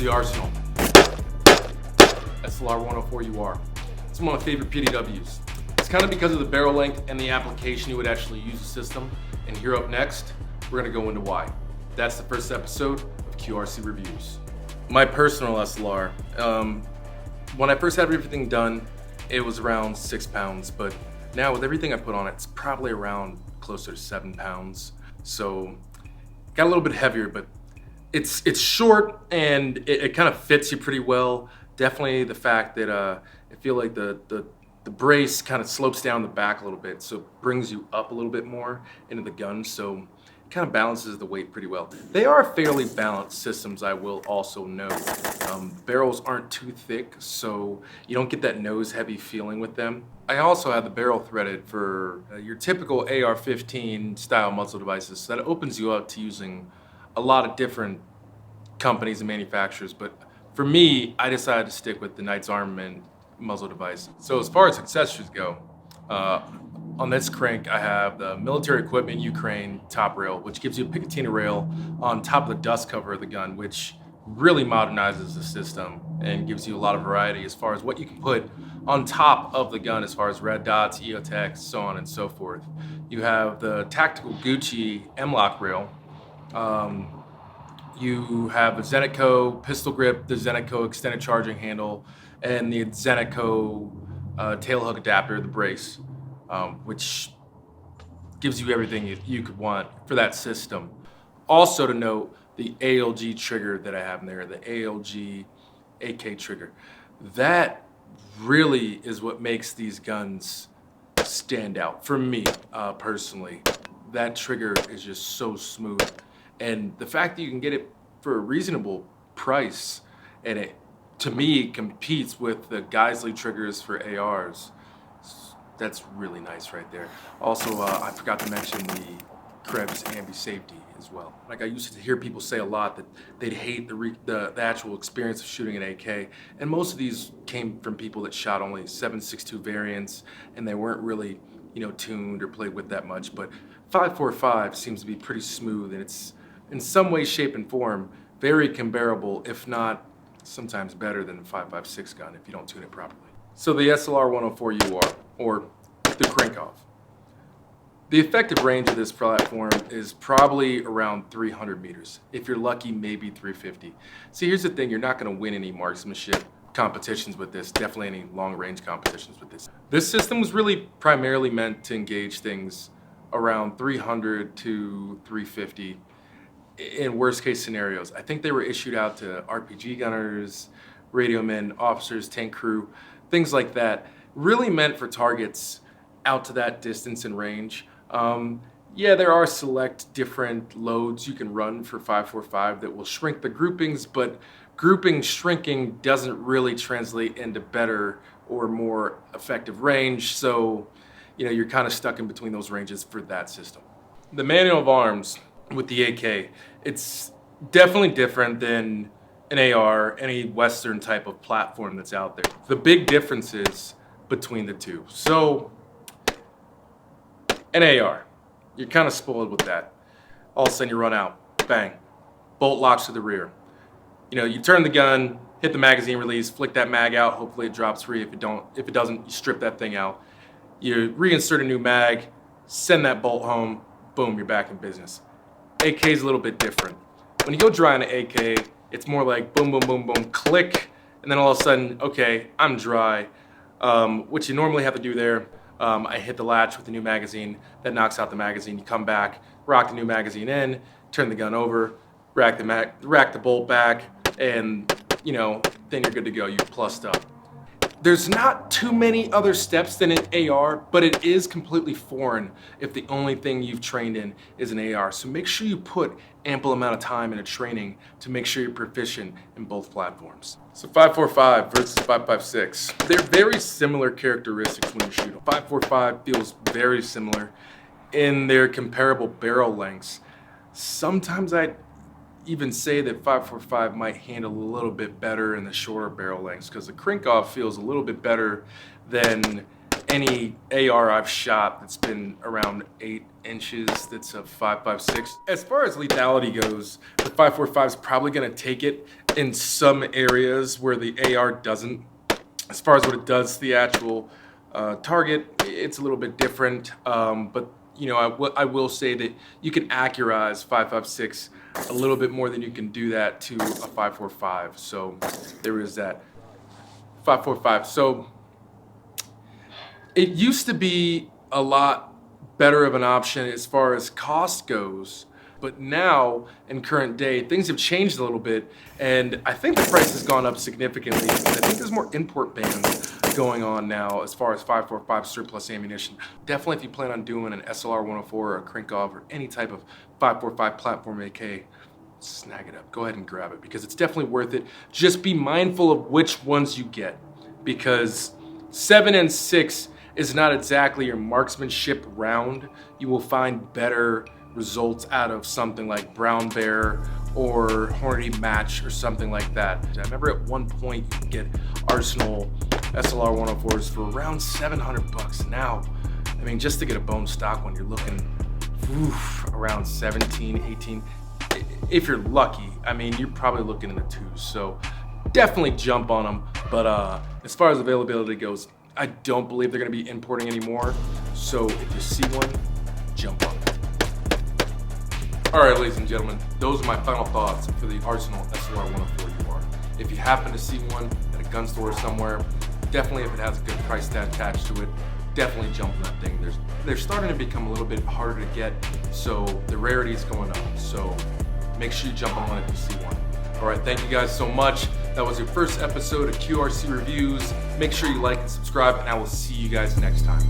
the Arsenal SLR-104UR. It's one of my favorite PDWs. It's kind of because of the barrel length and the application you would actually use the system. And here up next, we're gonna go into why. That's the first episode of QRC Reviews. My personal SLR, when I first had everything done, it was around 6 pounds, but now with everything I put on it, it's probably around closer to 7 pounds. So got a little bit heavier, but it's short and it kind of fits you pretty well. Definitely the fact that I feel like the brace kind of slopes down the back a little bit, so it brings you up a little bit more into the gun, so it kind of balances the weight pretty well. They are fairly balanced systems, I will also note. Barrels aren't too thick, so you don't get that nose heavy feeling with them. I also have the barrel threaded for your typical AR-15 style muzzle devices, so that opens you up to using a lot of different companies and manufacturers, but for me, I decided to stick with the Knight's Armament muzzle device. So as far as accessories go, on this crank, I have the Military Equipment Ukraine top rail, which gives you a Picatinny rail on top of the dust cover of the gun, which really modernizes the system and gives you a lot of variety as far as what you can put on top of the gun as far as red dots, EOTechs, so on and so forth. You have the Tactical Gucci M-Lock rail. You have the Zenitco pistol grip, the Zenitco extended charging handle, and the Zenitco tail hook adapter, the brace, which gives you everything you could want for that system. Also to note, the ALG trigger that I have in there, the ALG AK trigger. That really is what makes these guns stand out for me personally. That trigger is just so smooth. And the fact that you can get it for a reasonable price, and it, to me, competes with the Geisley triggers for ARs, that's really nice right there. Also, I forgot to mention the Krebs ambi safety as well. Like, I used to hear people say a lot that they'd hate the actual experience of shooting an AK, and most of these came from people that shot only 7.62 variants, and they weren't really, tuned or played with that much. But 5.45 seems to be pretty smooth, and it's in some way, shape, and form very comparable, if not sometimes better than the 5.56 gun if you don't tune it properly. So the SLR-104UR, or the Krinkov. The effective range of this platform is probably around 300 meters. If you're lucky, maybe 350. See, here's the thing, you're not gonna win any marksmanship competitions with this, definitely any long range competitions with this. This system was really primarily meant to engage things around 300 to 350 in worst case scenarios. I think they were issued out to RPG gunners, radio men, officers, tank crew, things like that. Really meant for targets out to that distance and range. Yeah, there are select different loads you can run for 5.45 that will shrink the groupings, but grouping shrinking doesn't really translate into better or more effective range. So, you're kind of stuck in between those ranges for that system. The manual of arms with the AK, it's definitely different than an AR, any Western type of platform that's out there. The big differences between the two. So, an AR, you're kind of spoiled with that. All of a sudden you run out, bang, bolt locks to the rear. You turn the gun, hit the magazine release, flick that mag out, hopefully it drops free. If it doesn't, you strip that thing out. You reinsert a new mag, send that bolt home, boom, you're back in business. AK is a little bit different. When you go dry on an AK, it's more like boom, boom, boom, boom, click, and then all of a sudden, okay, I'm dry. What you normally have to do there, I hit the latch with the new magazine, that knocks out the magazine, you come back, rock the new magazine in, turn the gun over, rack the bolt back, and then you're good to go, you're plussed up. There's not too many other steps than an AR, but it is completely foreign if the only thing you've trained in is an AR. So make sure you put ample amount of time into training to make sure you're proficient in both platforms. So 5.45 versus 5.56. They're very similar characteristics when you shoot them. 5.45 feels very similar in their comparable barrel lengths. Sometimes I'd even say that 5.45 might handle a little bit better in the shorter barrel lengths, because the Krinkov feels a little bit better than any AR I've shot that's been around 8 inches that's a 5.56. As far as lethality goes, the 5.45 is probably going to take it in some areas where the AR doesn't. As far as what it does to the actual target, it's a little bit different, but you know, I will say that you can accurize 5.56 a little bit more than you can do that to a 5.45. So there is that. 5.45. So it used to be a lot better of an option as far as cost goes, but now in current day things have changed a little bit, and I think the price has gone up significantly. I think there's more import bans going on now as far as 5.45 surplus ammunition. Definitely if you plan on doing an SLR-104 or a Krinkov or any type of 5.45 platform AK, snag it up. Go ahead and grab it because it's definitely worth it. Just be mindful of which ones you get, because 7 and 6 is not exactly your marksmanship round. You will find better results out of something like Brown Bear or Hornady Match or something like that. I remember at one point you could get Arsenal SLR-104s for around 700 bucks. Now, I mean, just to get a bone stock one, you're looking around 17, 18. If you're lucky, I mean, you're probably looking in the twos. So definitely jump on them. But as far as availability goes, I don't believe they're going to be importing anymore. So if you see one, jump on it. All right, ladies and gentlemen, those are my final thoughts for the Arsenal SLR-104UR. If you happen to see one at a gun store somewhere, definitely if it has a good price tag attached to it, definitely jump on that thing. They're starting to become a little bit harder to get, so the rarity is going up. So make sure you jump on one if you see one. All right, thank you guys so much. That was your first episode of QRC Reviews. Make sure you like and subscribe, and I will see you guys next time.